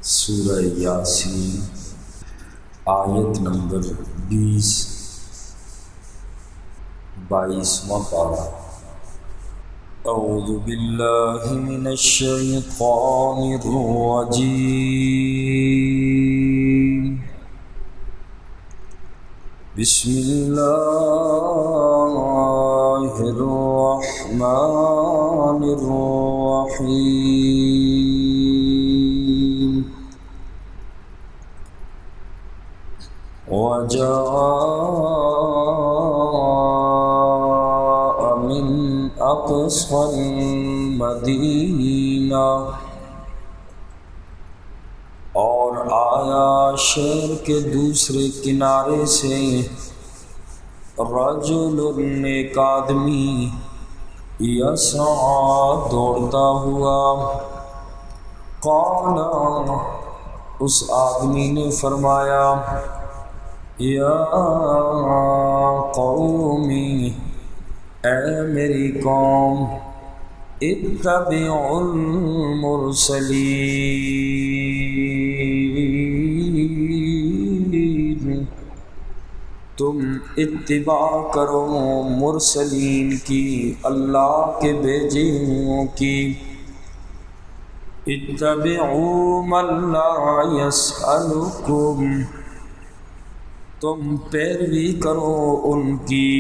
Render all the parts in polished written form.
سورہ یاسین آیت نمبر 22واں پارہ۔ اعوذ باللہ من الشیطان الرجیم، بسم اللہ الرحمن الرحیم۔ وجاء من اقصى المدینہ، اور آیا شہر کے دوسرے کنارے سے رجل، ایک آدمی، یسعی، دوڑتا ہوا۔ قال، اس آدمی نے فرمایا، یا قومی، اے میری قوم، اتبعوا المرسلین، تم اتباع کرو مرسلین کی، اللہ کے بھیجے ہوئوں کی۔ اتبعوا من لا یسألکم، تم پیروی کرو ان کی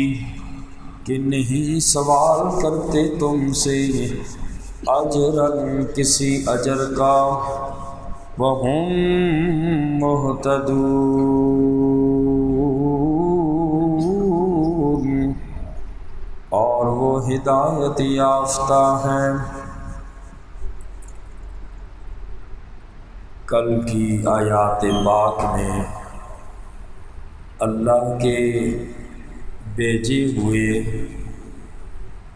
کہ نہیں سوال کرتے تم سے اجرن، کسی اجر کا، وہم مہتدون، اور وہ ہدایت یافتہ ہیں۔ کل کی آیات پاک میں اللہ کے بھیجے ہوئے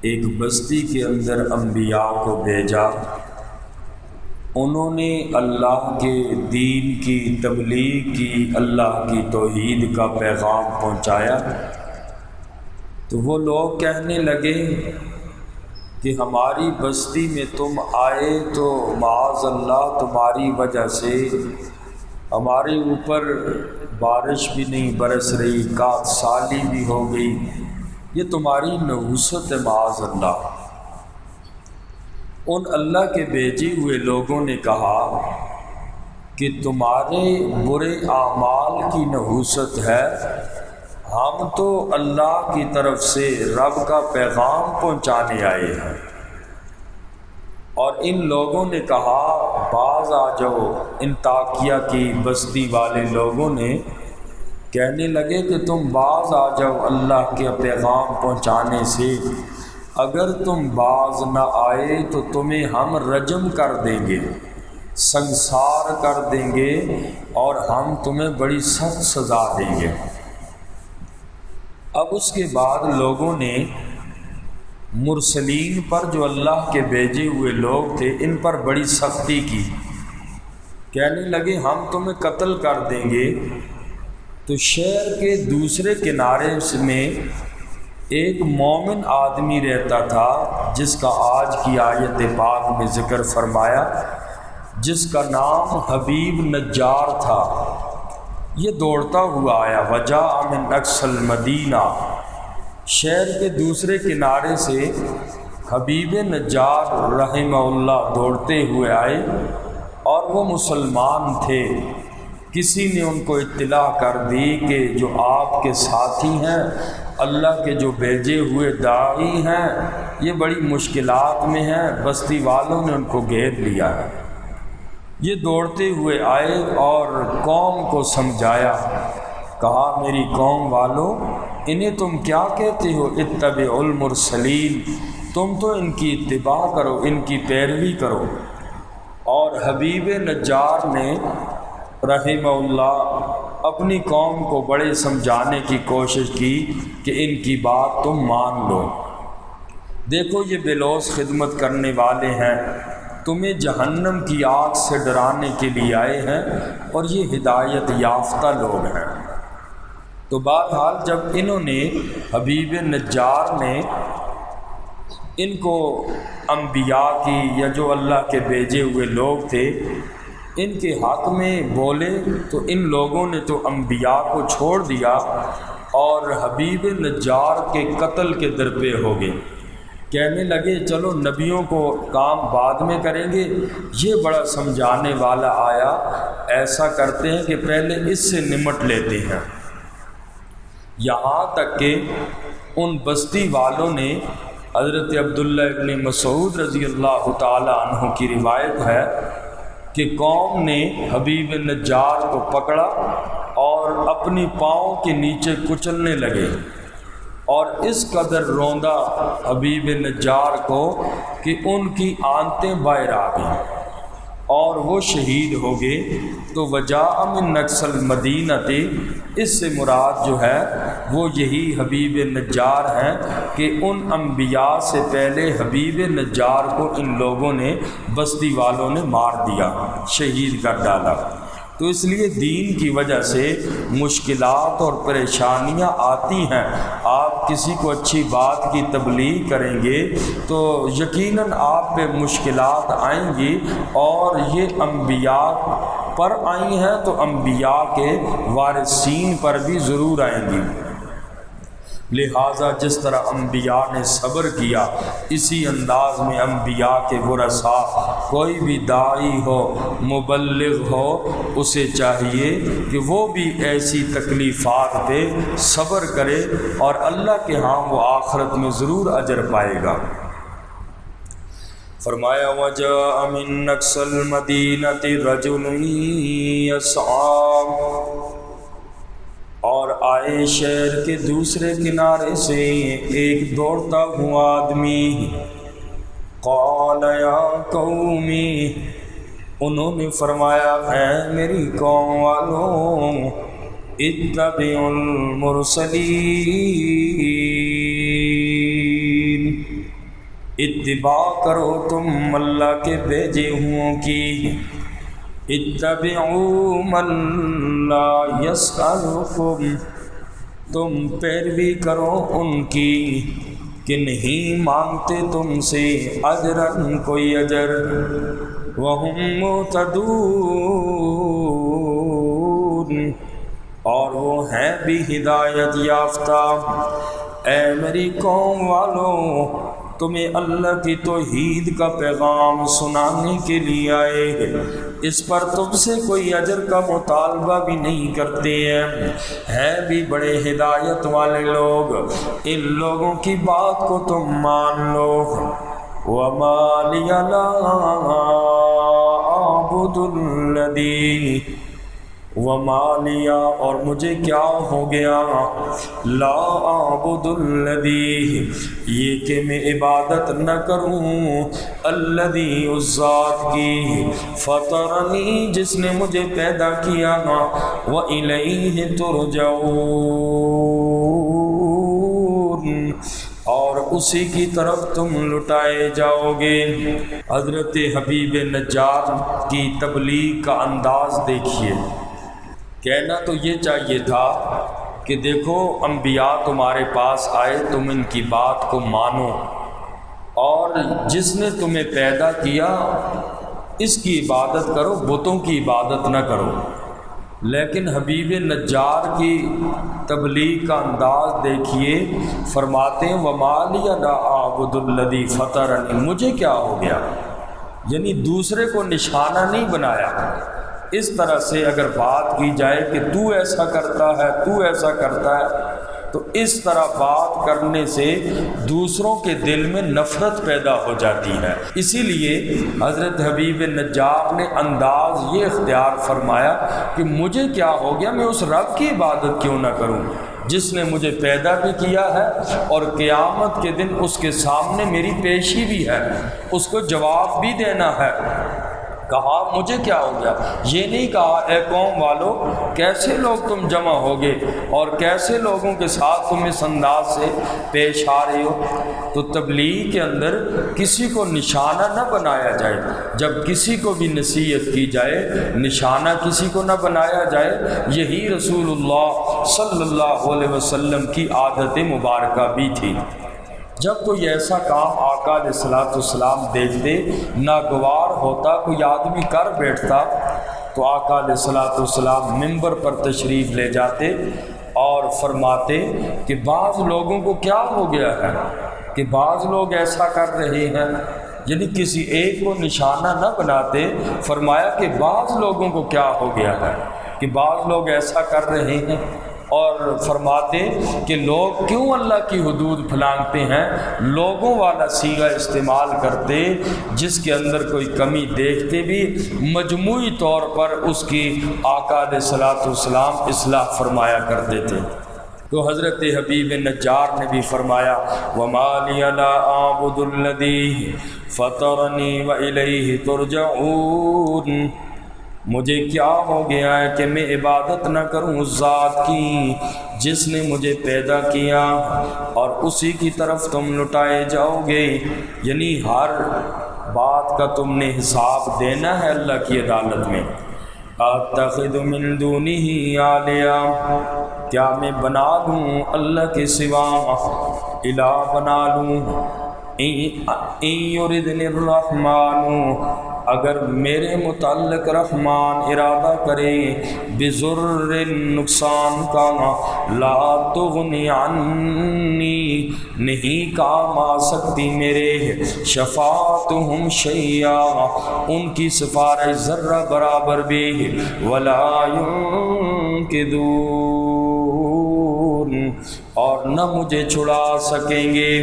ایک بستی کے اندر انبیاء کو بھیجا، انہوں نے اللہ کے دین کی تبلیغ کی، اللہ کی توحید کا پیغام پہنچایا۔ تو وہ لوگ کہنے لگے کہ ہماری بستی میں تم آئے تو معاذ اللہ تمہاری وجہ سے ہمارے اوپر بارش بھی نہیں برس رہی، کاٹ سالی بھی ہو گئی، یہ تمہاری نحوست ہے معاذ اللہ۔ ان اللہ کے بھیجے ہوئے لوگوں نے کہا کہ تمہارے برے اعمال کی نحوست ہے، ہم تو اللہ کی طرف سے رب کا پیغام پہنچانے آئے ہیں۔ اور ان لوگوں نے کہا باز آ جاؤ، انطاکیہ کی بستی والے لوگوں نے کہنے لگے کہ تم باز آ جاؤ اللہ کے پیغام پہنچانے سے، اگر تم باز نہ آئے تو تمہیں ہم رجم کر دیں گے، سنسار کر دیں گے، اور ہم تمہیں بڑی سخت سزا دیں گے۔ اب اس کے بعد لوگوں نے مرسلین پر، جو اللہ کے بھیجے ہوئے لوگ تھے، ان پر بڑی سختی کی، کہنے لگے ہم تمہیں قتل کر دیں گے۔ تو شہر کے دوسرے کنارے میں ایک مومن آدمی رہتا تھا، جس کا آج کی آیت پاک میں ذکر فرمایا، جس کا نام حبیب نجار تھا۔ یہ دوڑتا ہوا آیا، وجاء من اقصی المدینہ، شہر کے دوسرے کنارے سے حبیب نجار رحمہ اللہ دوڑتے ہوئے آئے، اور وہ مسلمان تھے۔ کسی نے ان کو اطلاع کر دی کہ جو آپ کے ساتھی ہیں، اللہ کے جو بھیجے ہوئے داعی ہیں، یہ بڑی مشکلات میں ہیں، بستی والوں نے ان کو گھیر لیا ہے۔ یہ دوڑتے ہوئے آئے اور قوم کو سمجھایا، کہا میری قوم والوں، انہیں تم کیا کہتے ہو اتبعوا المرسلین، تم تو ان کی اتباع کرو، ان کی پیروی کرو۔ اور حبیب نجار نے رحمہ اللہ اپنی قوم کو بڑے سمجھانے کی کوشش کی کہ ان کی بات تم مان لو، دیکھو یہ بے لوث خدمت کرنے والے ہیں، تمہیں جہنم کی آگ سے ڈرانے کے لیے آئے ہیں، اور یہ ہدایت یافتہ لوگ ہیں۔ تو بہرحال جب انہوں نے، حبیب نجار نے ان کو انبیاء کی یا جو اللہ کے بھیجے ہوئے لوگ تھے ان کے حق میں بولے تو ان لوگوں نے تو انبیاء کو چھوڑ دیا اور حبیب نجار کے قتل کے درپے ہو گئے۔ کہنے لگے چلو نبیوں کو کام بعد میں کریں گے، یہ بڑا سمجھانے والا آیا، ایسا کرتے ہیں کہ پہلے اس سے نمٹ لیتے ہیں۔ یہاں تک کہ ان بستی والوں نے، حضرت عبداللہ ابن مسعود رضی اللہ تعالی عنہ کی روایت ہے کہ قوم نے حبیب نجار کو پکڑا اور اپنی پاؤں کے نیچے کچلنے لگے، اور اس قدر روندا حبیب نجار کو کہ ان کی آنتیں باہر آ گئیں اور وہ شہید ہو گئے۔ تو وجاء من نقص المدینہ تھی، اس سے مراد جو ہے وہ یہی حبیب نجار ہیں کہ ان انبیاء سے پہلے حبیب نجار کو ان لوگوں نے، بستی والوں نے مار دیا، شہید کر ڈالا۔ تو اس لیے دین کی وجہ سے مشکلات اور پریشانیاں آتی ہیں۔ آپ کسی کو اچھی بات کی تبلیغ کریں گے تو یقیناً آپ پہ مشکلات آئیں گی، اور یہ انبیاء پر آئی ہیں تو انبیاء کے وارثین پر بھی ضرور آئیں گی۔ لہٰذا جس طرح انبیاء نے صبر کیا، اسی انداز میں انبیاء کے ورثاء، کوئی بھی داعی ہو، مبلغ ہو، اسے چاہیے کہ وہ بھی ایسی تکلیفات پہ صبر کرے، اور اللہ کے ہاں وہ آخرت میں ضرور اجر پائے گا۔ فرمایا وَجَاءَ مِن أَقْصَى الْمَدِينَةِ رَجُلٌ يَسْعَىٰ، اور آئے شہر کے دوسرے کنارے سے ایک دوڑتا ہوا آدمی۔ قال یا قومی، انہوں نے فرمایا اے میری قوم والوں، اتبعوا المرسلین، اتباع کرو تم اللہ کے بھیجے ہوں کی۔ اتبعوا من لا یسألکم، تم پیروی کرو ان کی کہ نہیں مانگتے تم سے اجرن کوئی اجر، وہم مہتدون، اور وہ ہیں بھی ہدایت یافتہ۔ اے میری قوم والوں، تمہیں اللہ کی توحید کا پیغام سنانے کے لیے آئے ہیں، اس پر تم سے کوئی اجر کا مطالبہ بھی نہیں کرتے ہیں بھی بڑے ہدایت والے لوگ، ان لوگوں کی بات کو تم مان لو۔ وَمَا لِيَ لَا أَعْبُدُ الَّذِي، وَمَا لِيَ، اور مجھے کیا ہو گیا، لا اعبد الذی، یہ کہ میں عبادت نہ کروں، الذی، اس ذات کی، فطرنی، جس نے مجھے پیدا کیا، وَإِلَيْهِ تُرْجَعُونَ، اور اسی کی طرف تم لٹائے جاؤ گے۔ حضرت حبیب نجار کی تبلیغ کا انداز دیکھیے۔ کہنا تو یہ چاہیے تھا کہ دیکھو انبیاء تمہارے پاس آئے، تم ان کی بات کو مانو، اور جس نے تمہیں پیدا کیا اس کی عبادت کرو، بتوں کی عبادت نہ کرو۔ لیکن حبیب نجار کی تبلیغ کا انداز دیکھیے، فرماتے ہیں وَمَا لِيَ لَا أَعْبُدُ الَّذِي فَطَرَنِي، مجھے کیا ہو گیا، یعنی دوسرے کو نشانہ نہیں بنایا۔ اس طرح سے اگر بات کی جائے کہ تو ایسا کرتا ہے، تو ایسا کرتا ہے، تو اس طرح بات کرنے سے دوسروں کے دل میں نفرت پیدا ہو جاتی ہے۔ اسی لیے حضرت حبیب نجار نے انداز یہ اختیار فرمایا کہ مجھے کیا ہو گیا، میں اس رب کی عبادت کیوں نہ کروں جس نے مجھے پیدا بھی کیا ہے، اور قیامت کے دن اس کے سامنے میری پیشی بھی ہے، اس کو جواب بھی دینا ہے۔ کہا مجھے کیا ہو گیا، یہ نہیں کہا اے قوم والو کیسے لوگ تم جمع ہوگے اور کیسے لوگوں کے ساتھ تم اس انداز سے پیش آ رہے ہو۔ تو تبلیغ کے اندر کسی کو نشانہ نہ بنایا جائے، جب کسی کو بھی نصیحت کی جائے نشانہ کسی کو نہ بنایا جائے۔ یہی رسول اللہ صلی اللہ علیہ وسلم کی عادت مبارکہ بھی تھی۔ جب کوئی ایسا کام آقا علیہ الصلوۃ والسلام دیکھتے، ناگوار ہوتا، کوئی آدمی کر بیٹھتا تو آقا علیہ الصلوۃ والسلام منبر پر تشریف لے جاتے اور فرماتے کہ بعض لوگوں کو کیا ہو گیا ہے کہ بعض لوگ ایسا کر رہے ہیں، یعنی کسی ایک کو نشانہ نہ بناتے، فرمایا کہ بعض لوگوں کو کیا ہو گیا ہے کہ بعض لوگ ایسا کر رہے ہیں، اور فرماتے کہ لوگ کیوں اللہ کی حدود پھلانگتے ہیں، لوگوں والا صیغہ استعمال کرتے جس کے اندر کوئی کمی دیکھتے بھی مجموعی طور پر اس کی آقا علیہ الصلوۃ والسلام اصلاح فرمایا کرتے تھے۔ تو حضرت حبیب نجار نے بھی فرمایا وَمَا لِيَ لَا أَعْبُدُ الَّذِي فَطَرَنِي وَإِلَيْهِ تُرْجَعُونَ، مجھے کیا ہو گیا ہے کہ میں عبادت نہ کروں اس ذات کی جس نے مجھے پیدا کیا اور اسی کی طرف تم لٹائے جاؤ گے، یعنی ہر بات کا تم نے حساب دینا ہے اللہ کی عدالت میں۔ اتخذ من دونہ آلیہ، کیا میں بنا لوں اللہ کے سوا الہ بنا لوں، ان یردنی الرحمن، اگر میرے متعلق رحمان ارادہ کرے بضر نقصان کا، لا تغنی عنی نہیں کام آ سکتی میرے، شفاعتہم شیئا ان کی سفارش ذرہ برابر بھی، ولا ینقذون اور نہ مجھے چھڑا سکیں گے۔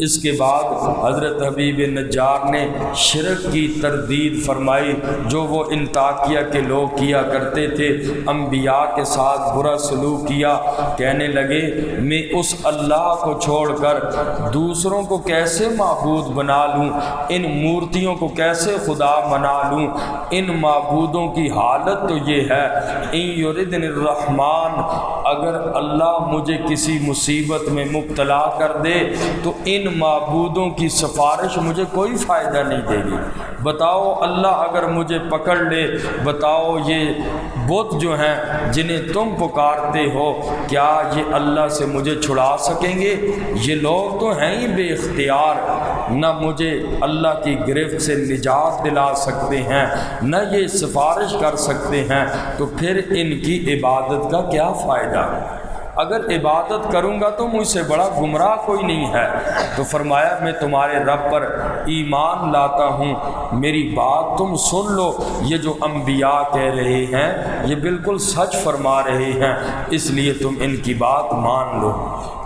اس کے بعد حضرت حبیب نجار نے شرک کی تردید فرمائی جو وہ انطاکیہ کے لوگ کیا کرتے تھے، انبیاء کے ساتھ برا سلوک کیا، کہنے لگے میں اس اللہ کو چھوڑ کر دوسروں کو کیسے معبود بنا لوں، ان مورتیوں کو کیسے خدا بنا لوں، ان معبودوں کی حالت تو یہ ہے ان یردن الرحمن، اگر اللہ مجھے کسی مصیبت میں مبتلا کر دے تو ان معبودوں کی سفارش مجھے کوئی فائدہ نہیں دے گی۔ بتاؤ اللہ اگر مجھے پکڑ لے، بتاؤ یہ بت جو ہیں جنہیں تم پکارتے ہو کیا یہ اللہ سے مجھے چھڑا سکیں گے؟ یہ لوگ تو ہیں ہی بے اختیار، نہ مجھے اللہ کی گرفت سے نجات دلا سکتے ہیں نہ یہ سفارش کر سکتے ہیں، تو پھر ان کی عبادت کا کیا فائدہ؟ اگر عبادت کروں گا تو مجھ سے بڑا گمراہ کوئی نہیں ہے۔ تو فرمایا میں تمہارے رب پر ایمان لاتا ہوں، میری بات تم سن لو، یہ جو انبیاء کہہ رہے ہیں یہ بالکل سچ فرما رہے ہیں، اس لیے تم ان کی بات مان لو۔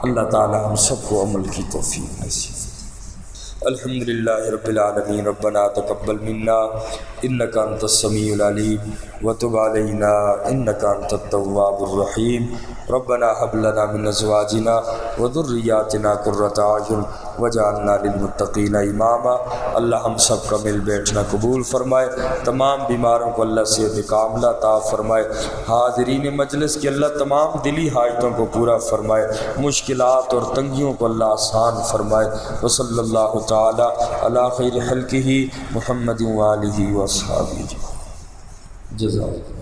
اللہ تعالی ہم سب کو عمل کی توفیق نصیب۔ الحمدللہ رب العالمین، ربنا تقبل منا انک انت السمیع العلیم وتب علینا انک انت التواب الرحیم، ربنا هب لنا من ازواجنا وذریاتنا قرۃ اعین وجعلنا للمتقین اماما۔ اللہ ہم سب کا مل بیٹھنا قبول فرمائے، تمام بیماروں کو اللہ صحت کاملہ عطا فرمائے، حاضرین مجلس کی اللہ تمام دلی حاجتوں کو پورا فرمائے، مشکلات اور تنگیوں کو اللہ آسان فرمائے۔ وصلی اللہ تعالی علی خیر خلقہ محمد وآلہ وصحبہ۔ جزاک اللہ۔